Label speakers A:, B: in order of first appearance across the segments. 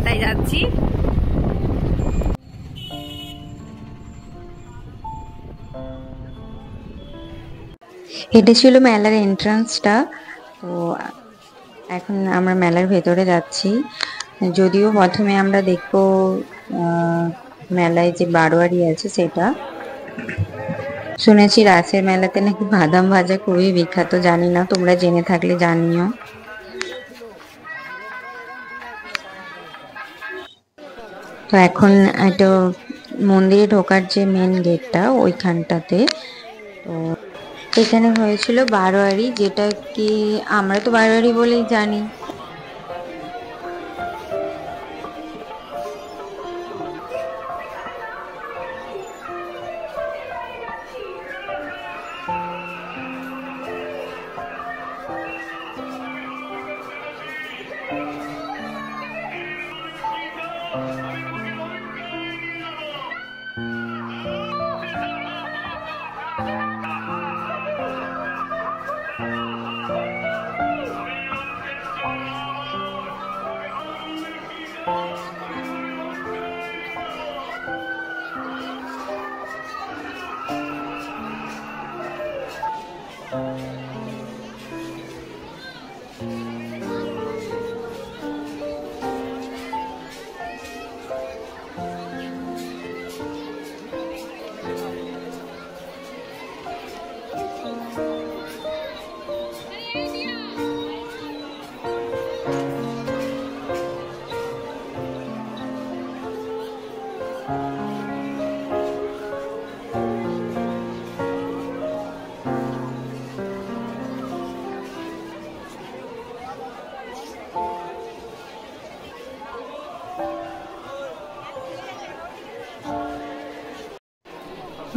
A: তাই যাচ্ছি।
B: এটা ছিল মেলার এন্ট্রান্সটা। তো এখন আমরা মেলার ভেতরে যাচ্ছি। যদিও প্রথমে আমরা দেখবো মেলায় যে বারোয়ারি আছে সেটা। শুনেছি রাসের মেলাতে নাকি বাদাম ভাজা খুবই বিখ্যাত, জানি না, তোমরা জেনে থাকলে জানিও। তো এখন একটা মন্দিরে ঢোকার যে মেন গেটটা ওইখানটাতে, তো এখানে হয়েছিল বারোয়ারি, যেটা কি আমরা তো বারোয়ারি বলেই জানি।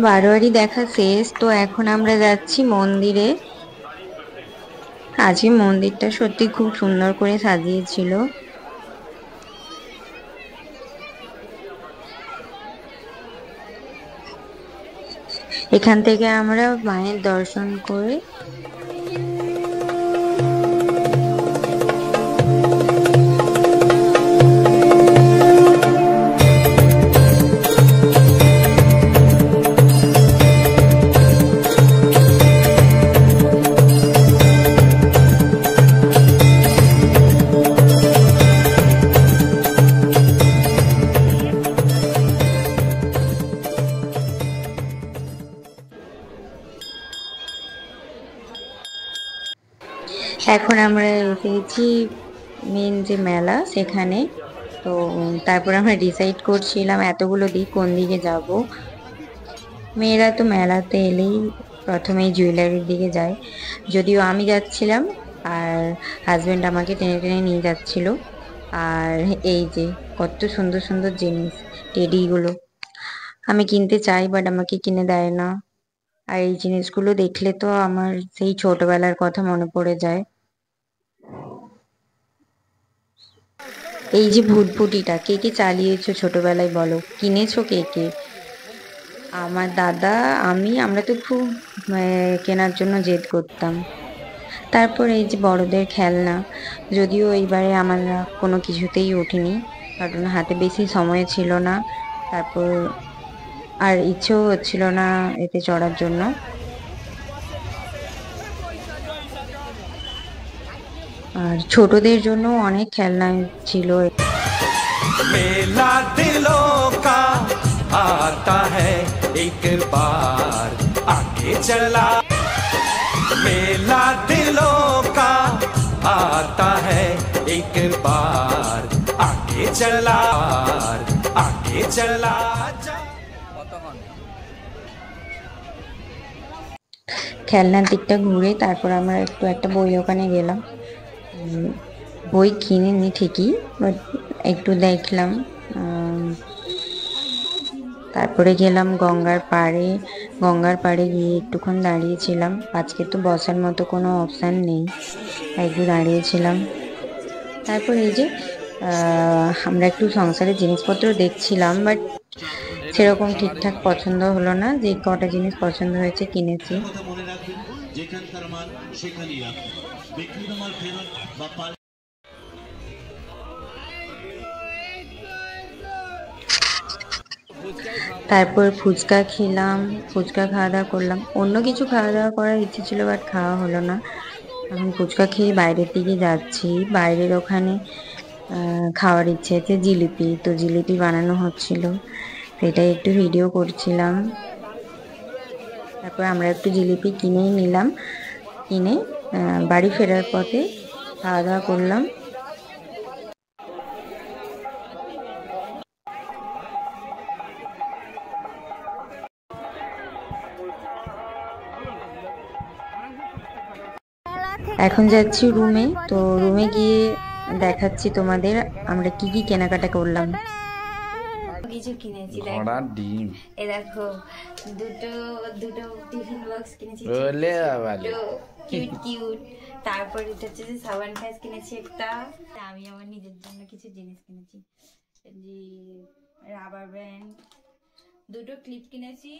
B: বারোয়ারি দেখা শেষ, তো এখন আমরা যাচ্ছি মন্দিরে। আজকে মন্দিরটা সত্যি খুব সুন্দর করে সাজিয়েছিল। এখান থেকে আমরা মায়ের দর্শন করে এখন আমরা এসেছি মেন যে মেলা সেখানে। তো তারপর আমরা ডিসাইড করছিলাম এতগুলো দিক কোন দিকে যাব। মেয়েরা তো মেলাতে এলেই প্রথমেই জুয়েলারির দিকে যায়, যদিও আমি যাচ্ছিলাম আর হাজব্যান্ড আমাকে টেনে টেনে নিয়ে যাচ্ছিল। আর এই যে কত সুন্দর সুন্দর জিনিস, টেডিগুলো আমি কিনতে চাই বাট আমাকে কিনে দেয় না। আর এই জিনিসগুলো দেখলে তো আমার সেই ছোটবেলার কথা মনে পড়ে যায়। এই যে ভুটভুটিটা কে কে চালিয়েছো ছোটবেলায়, বলো, কিনেছো কে কে? আমার দাদা, আমরা তো খুব কেনার জন্য জেদ করতাম। তারপর এই যে বড়দের খেলনা, যদিও এইবারে আমরা কোনো কিছুতেই উঠিনি, কারণ হাতে বেশি সময় ছিল না। তারপর আর ইচ্ছেও হচ্ছিল না এতে চড়ার জন্য। আর ছোটদের জন্য অনেক খেলনা ছিল।
C: मेला दिलों का आता है एक बार आगे चला, मेला दिलों का आता है एक बार आगे चला, आगे चला।
B: খেলনার দিকটা ঘুরে তারপর আমরা একটা বই দোকানে গেলাম। বই কিনিনি ঠিকই, বাট একটু দেখলাম। তারপরে গেলাম গঙ্গার পাড়ে গিয়ে একটুক্ষণ দাঁড়িয়েছিলাম। আজকে তো বসার মতো কোনো অপশান নেই, একটু দাঁড়িয়েছিলাম। তারপর এই যে আমরা একটু সংসারের জিনিসপত্র দেখছিলাম, বাট সেরকম ঠিকঠাক পছন্দ হলো না। যে কটা জিনিস পছন্দ হয়েছে কিনেছি। তারপর ফুচকা খেলাম, ফুচকা খাওয়া দাওয়া করলাম। অন্য কিছু খাওয়া দাওয়া করার ইচ্ছে ছিল, বাট খাওয়া হলো না। এখন ফুচকা খেয়ে বাইরের দিকে যাচ্ছি। বাইরের ওখানে খাওয়ার ইচ্ছে আছে জিলিপি, তো জিলিপি বানানো হচ্ছিল, সেটাই একটু ভিডিও করছিলাম। তারপর আমরা একটু জিলিপি কিনেই নিলাম, কিনে বাড়ি ফেরার পথে খাওয়া দাওয়া করলাম। এখন যাচ্ছি রুমে, তো রুমে গিয়ে দেখাচ্ছি তোমাদের আমরা কি কি কেনাকাটা করলাম। কিছু কিনেছি,
A: ঘোড়া ডিম,
B: এ দেখো দুটো দুটো টিফিন বক্স কিনেছি,
A: ওলে বাবালে
B: কিউট কিউট। তারপর এটা হচ্ছে যে সাবান ফ্যাস কিনেছি একটা। আমি আমার নিজের জন্য কিছু জিনিস কিনেছি, যে রাবার ব্যান্ড, দুটো ক্লিপ কিনেছি,